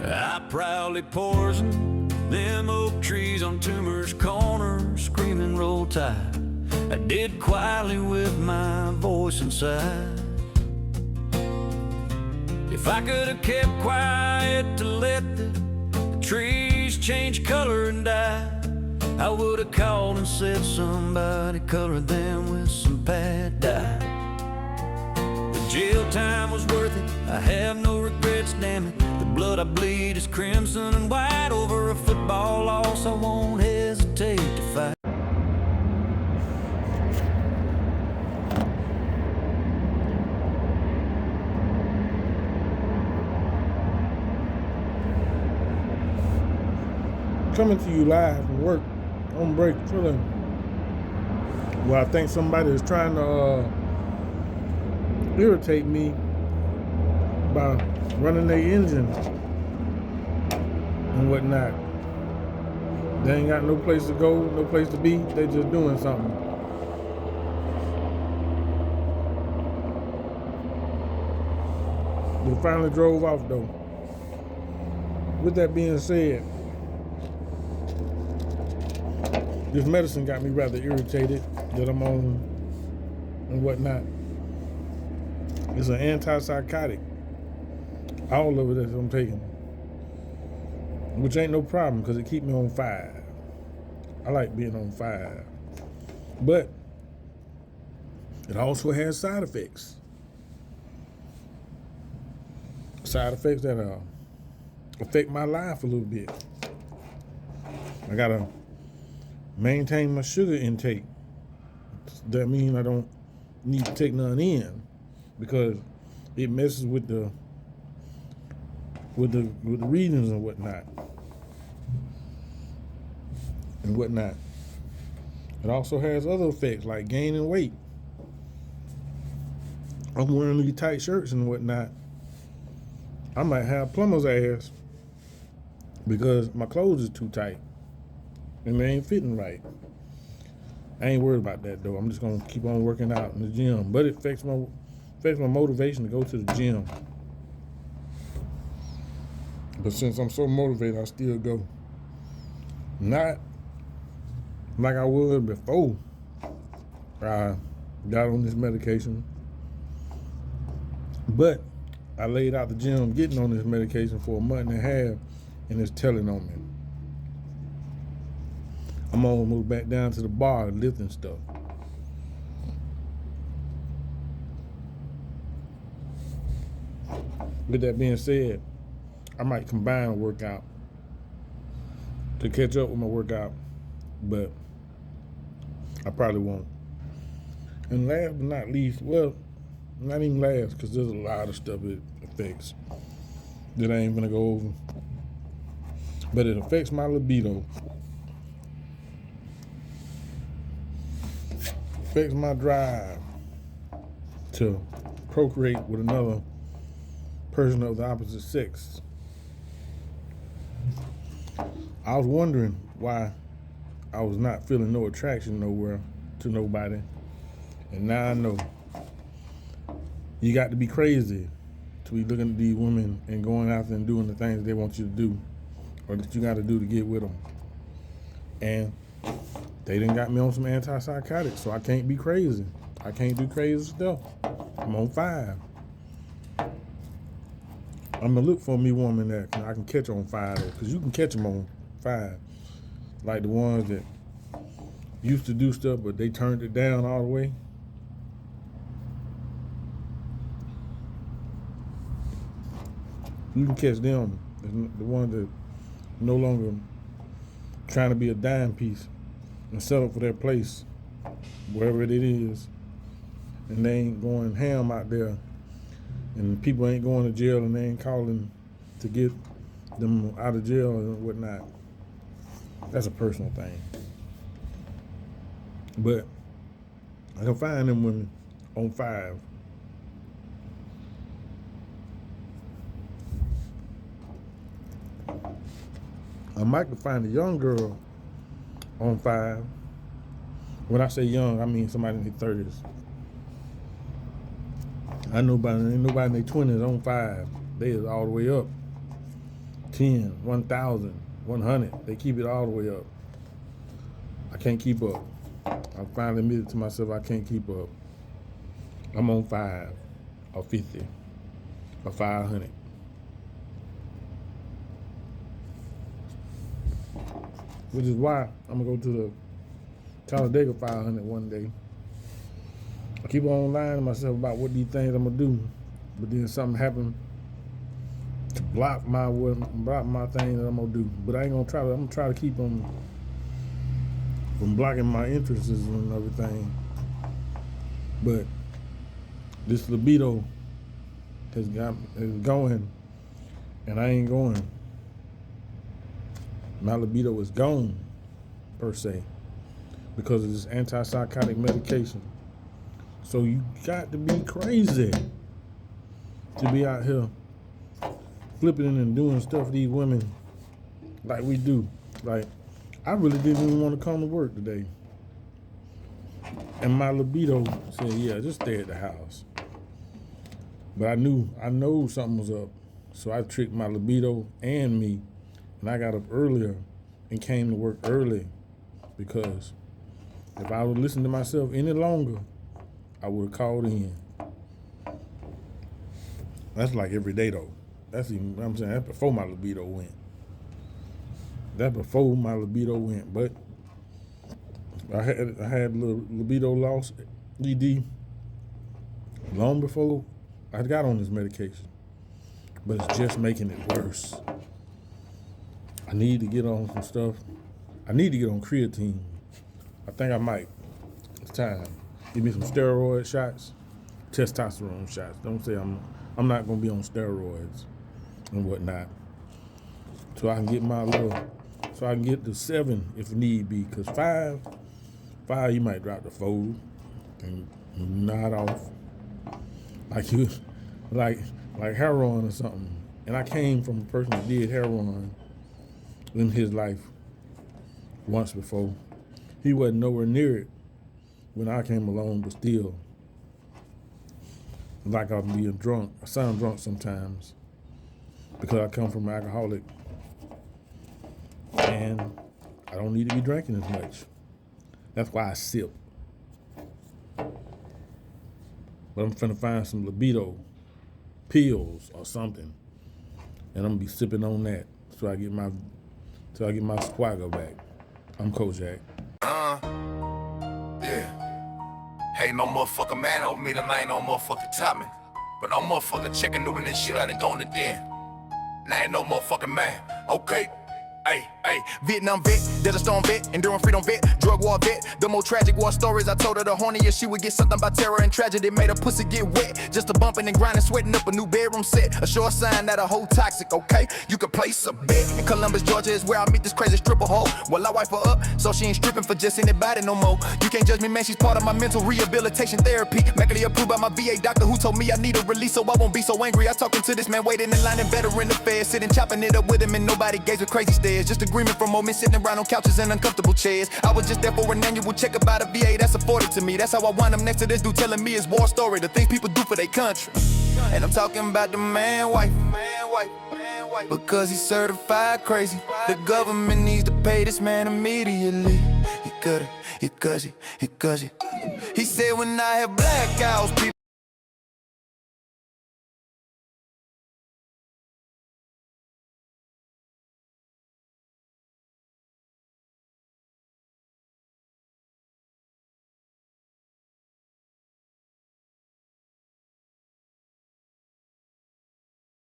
I proudly poison them oak trees on Tumor's Corner, screaming roll tide. I did quietly with my voice inside. If I could have kept quiet to let the trees change color and die, I would have called and said somebody colored them with some pad dye. The jail time was worth it, I have no regrets, damn it. The blood I bleed is crimson and white. Over a football loss I won't hesitate to fight. Coming to you live from work on break, chilling. Well, I think somebody is trying to irritate me by running their engine and whatnot. They ain't got no place to go, no place to be. They just doing something. They finally drove off though. With that being said, this medicine got me rather irritated that I'm on and whatnot. It's an antipsychotic. All of it that I'm taking. Which ain't no problem because it keep me on fire. I like being on fire. But it also has side effects. Side effects that affect my life a little bit. I gotta maintain my sugar intake. That means I don't need to take none in because it messes with the readings and whatnot. It also has other effects like gaining weight. I'm wearing these tight shirts and whatnot. I might have plumber's ass because my clothes is too tight and they ain't fitting right. I ain't worried about that though. I'm just gonna keep on working out in the gym, but it affects my motivation to go to the gym. But since I'm so motivated, I still go. Not like I would before I got on this medication, but I laid out the gym getting on this medication for a month and a half, and it's telling on me. I'm gonna move back down to the bar lifting stuff. With that being said, I might combine a workout to catch up with my workout, but I probably won't. And last but not least, well, not even last, because there's a lot of stuff it affects that I ain't gonna go over. But it affects my libido. Affects my drive to procreate with another person of the opposite sex. I was wondering why I was not feeling no attraction nowhere to nobody. And now I know. You got to be crazy to be looking at these women and going out there and doing the things they want you to do or that you got to do to get with them. And they done got me on some antipsychotics, so I can't be crazy. I can't do crazy stuff. I'm on 5. I'm gonna look for me woman that I can catch on 5 though, because you can catch them on 5. Like the ones that used to do stuff, but they turned it down all the way. You can catch them, the ones that no longer trying to be a dime piece and settle for their place, wherever it is, and they ain't going ham out there, and people ain't going to jail and they ain't calling to get them out of jail and whatnot. That's a personal thing. But I can find them women on 5. I might could find a young girl on 5. When I say young, I mean somebody in their 30s. I know ain't nobody in their 20s on 5. They is all the way up. 10, 1,000, 100. They keep it all the way up. I can't keep up. I finally admitted to myself I can't keep up. I'm on 5 or 50 or 500. Which is why I'm gonna go to the Talladega 500 one day. I keep on lying to myself about what these things I'm gonna do, but then something happened to block my thing that I'm gonna do. But I ain't gonna try to. I'm gonna try to keep them from blocking my interests and everything. But this libido is going, and I ain't going. My libido is gone, per se, because of this antipsychotic medication. So you got to be crazy to be out here flipping and doing stuff to these women like we do. Like, I really didn't even want to come to work today. And my libido said, yeah, just stay at the house. But I know something was up. So I tricked my libido and me. And I got up earlier and came to work early, because if I would listen to myself any longer, I would have called in. That's like every day though. That's even, I'm saying, that's before my libido went. That's before my libido went. But I had a little libido loss, ED, long before I got on this medication. But it's just making it worse. I need to get on some stuff. I need to get on creatine. I think I might. It's time. Give me some steroid shots, testosterone shots. Don't say I'm not gonna be on steroids and whatnot. So I can get to 7 if need be. Cause 5 you might drop to 4 and nod off. Like heroin or something. And I came from a person that did heroin in his life once before. He wasn't nowhere near it when I came along, but still, like I'm being drunk. I sound drunk sometimes because I come from an alcoholic and I don't need to be drinking as much. That's why I sip. But I'm finna find some libido pills or something, and I'm gonna be sipping on that so I get my swagger back. I'm Kojak. Yeah. Ain't no motherfucker man over me, them ain't no motherfucking Tommy. But no motherfucker checking new and this shit out and going to den. Now ain't no motherfucking man. Okay. Hey, Vietnam vet, Desert Storm vet, Enduring Freedom vet, Drug War vet. The more tragic war stories I told her, the hornier she would get. Something about terror and tragedy made her pussy get wet. Just a bumping and grinding, sweating up a new bedroom set. A sure sign that a hoe toxic, okay? You can place a bet. In Columbus, Georgia is where I meet this crazy stripper hoe. Well, I wipe her up, so she ain't stripping for just anybody no more. You can't judge me, man, she's part of my mental rehabilitation therapy. Medically approved by my VA doctor who told me I need a release so I won't be so angry. I was talking to this man waiting in line and veteran affairs, sitting chopping it up with him and nobody gave with crazy stares. Just agreement from moments sitting around on couches and uncomfortable chairs. I was just there for an annual check about a VA that's afforded to me. That's how I wind up next to this dude telling me his war story, the things people do for their country. And I'm talking about the man wife, because he's certified crazy. The government needs to pay this man immediately. He said when I have blackouts, people